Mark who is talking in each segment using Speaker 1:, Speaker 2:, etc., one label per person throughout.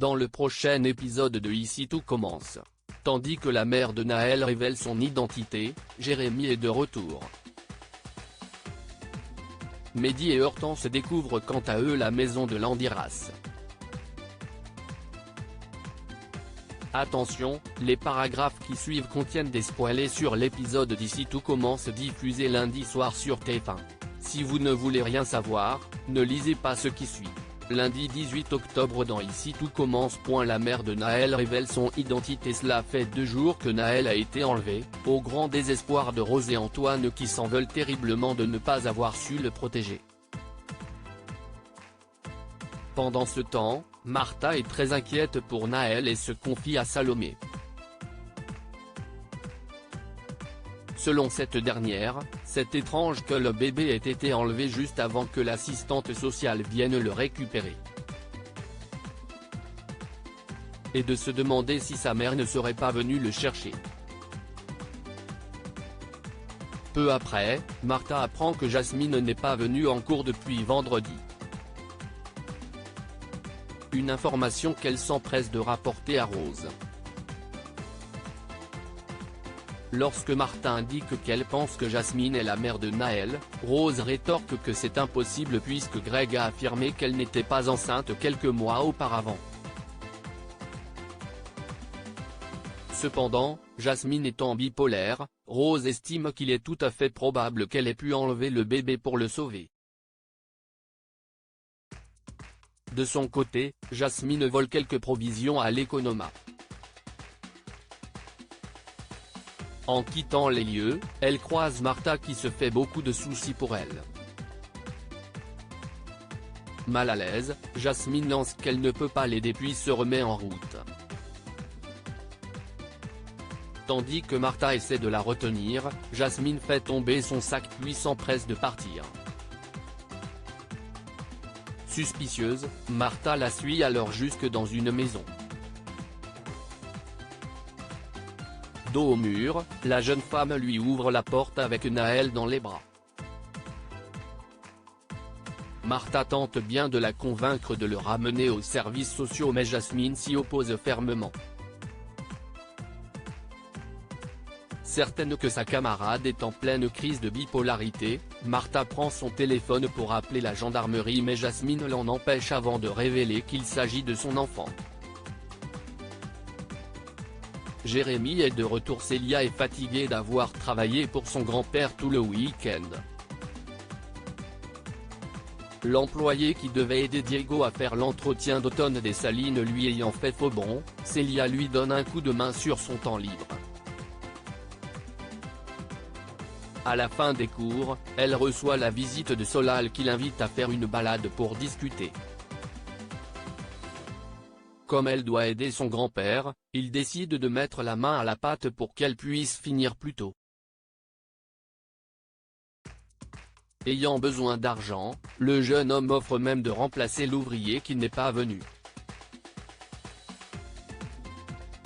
Speaker 1: dans le prochain épisode de Ici tout commence. Tandis que la mère de Nahel révèle son identité, Jérémy est de retour. Mehdi et Hortense découvrent quant à eux la maison de Landiras. Attention, les paragraphes qui suivent contiennent des spoilers sur l'épisode d'Ici tout commence diffusé lundi soir sur TF1. Si vous ne voulez rien savoir, ne lisez pas ce qui suit. Lundi 18 octobre dans Ici tout commence. La mère de Nahel révèle son identité. Cela fait 2 jours que Nahel a été enlevé, au grand désespoir de Rose et Antoine qui s'en veulent terriblement de ne pas avoir su le protéger. Pendant ce temps, Martha est très inquiète pour Nahel et se confie à Salomé. Selon cette dernière, c'est étrange que le bébé ait été enlevé juste avant que l'assistante sociale vienne le récupérer. Et de se demander si sa mère ne serait pas venue le chercher. Peu après, Martha apprend que Jasmine n'est pas venue en cours depuis vendredi. Une information qu'elle s'empresse de rapporter à Rose. Lorsque Martha indique qu'elle pense que Jasmine est la mère de Nahel, Rose rétorque que c'est impossible puisque Greg a affirmé qu'elle n'était pas enceinte quelques mois auparavant. Cependant, Jasmine étant bipolaire, Rose estime qu'il est tout à fait probable qu'elle ait pu enlever le bébé pour le sauver. De son côté, Jasmine vole quelques provisions à l'économat. En quittant les lieux, elle croise Martha qui se fait beaucoup de soucis pour elle. Mal à l'aise, Jasmine lance qu'elle ne peut pas l'aider puis se remet en route. Tandis que Martha essaie de la retenir, Jasmine fait tomber son sac puis s'empresse de partir. Suspicieuse, Martha la suit alors jusque dans une maison. Dos au mur, la jeune femme lui ouvre la porte avec Nahel dans les bras. Martha tente bien de la convaincre de le ramener aux services sociaux mais Jasmine s'y oppose fermement. Certaine que sa camarade est en pleine crise de bipolarité, Martha prend son téléphone pour appeler la gendarmerie mais Jasmine l'en empêche avant de révéler qu'il s'agit de son enfant. Jérémy est de retour. Célia est fatiguée d'avoir travaillé pour son grand-père tout le week-end. L'employé qui devait aider Diego à faire l'entretien d'automne des Salines lui ayant fait faux bond, Célia lui donne un coup de main sur son temps libre. À la fin des cours, elle reçoit la visite de Solal qui l'invite à faire une balade pour discuter. Comme elle doit aider son grand-père, il décide de mettre la main à la pâte pour qu'elle puisse finir plus tôt. Ayant besoin d'argent, le jeune homme offre même de remplacer l'ouvrier qui n'est pas venu.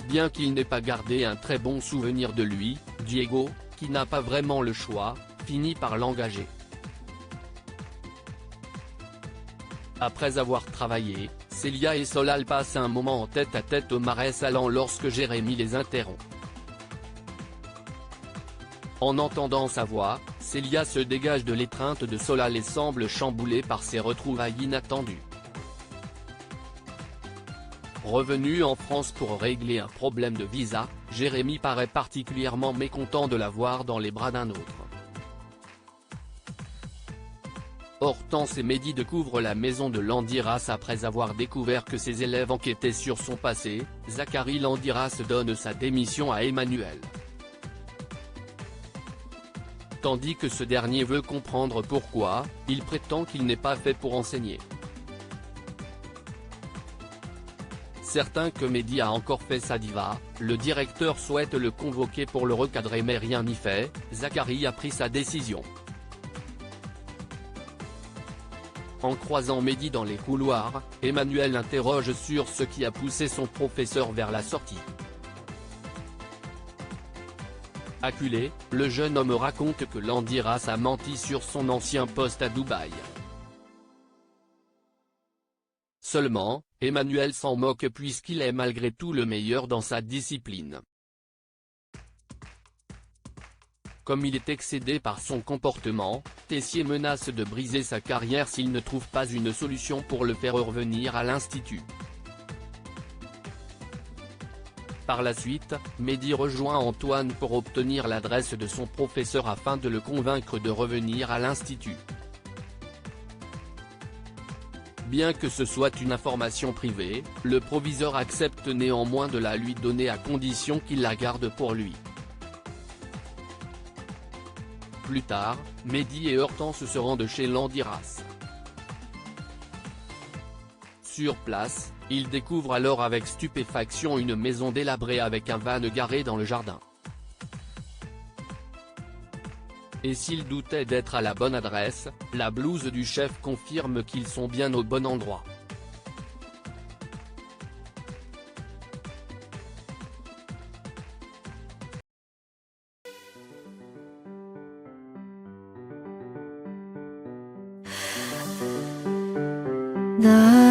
Speaker 1: Bien qu'il n'ait pas gardé un très bon souvenir de lui, Diego, qui n'a pas vraiment le choix, finit par l'engager. Après avoir travaillé, Célia et Solal passent un moment en tête-à-tête au marais salant lorsque Jérémy les interrompt. En entendant sa voix, Célia se dégage de l'étreinte de Solal et semble chamboulée par ces retrouvailles inattendues. Revenu en France pour régler un problème de visa, Jérémy paraît particulièrement mécontent de la voir dans les bras d'un autre. Hortense et Mehdi découvrent la maison de Landiras après avoir découvert que ses élèves enquêtaient sur son passé. Zacharie Landiras donne sa démission à Emmanuel. Tandis que ce dernier veut comprendre pourquoi, il prétend qu'il n'est pas fait pour enseigner. Certain que Mehdi a encore fait sa diva, le directeur souhaite le convoquer pour le recadrer mais rien n'y fait, Zacharie a pris sa décision. En croisant Mehdi dans les couloirs, Emmanuel l'interroge sur ce qui a poussé son professeur vers la sortie. Acculé, le jeune homme raconte que Landiras a menti sur son ancien poste à Dubaï. Seulement, Emmanuel s'en moque puisqu'il est malgré tout le meilleur dans sa discipline. Comme il est excédé par son comportement, Tessier menace de briser sa carrière s'il ne trouve pas une solution pour le faire revenir à l'Institut. Par la suite, Mehdi rejoint Antoine pour obtenir l'adresse de son professeur afin de le convaincre de revenir à l'Institut. Bien que ce soit une information privée, le proviseur accepte néanmoins de la lui donner à condition qu'il la garde pour lui. Plus tard, Mehdi et Hortense se rendent chez Landiras. Sur place, ils découvrent alors avec stupéfaction une maison délabrée avec un van garé dans le jardin. Et s'ils doutaient d'être à la bonne adresse, la blouse du chef confirme qu'ils sont bien au bon endroit.
Speaker 2: 나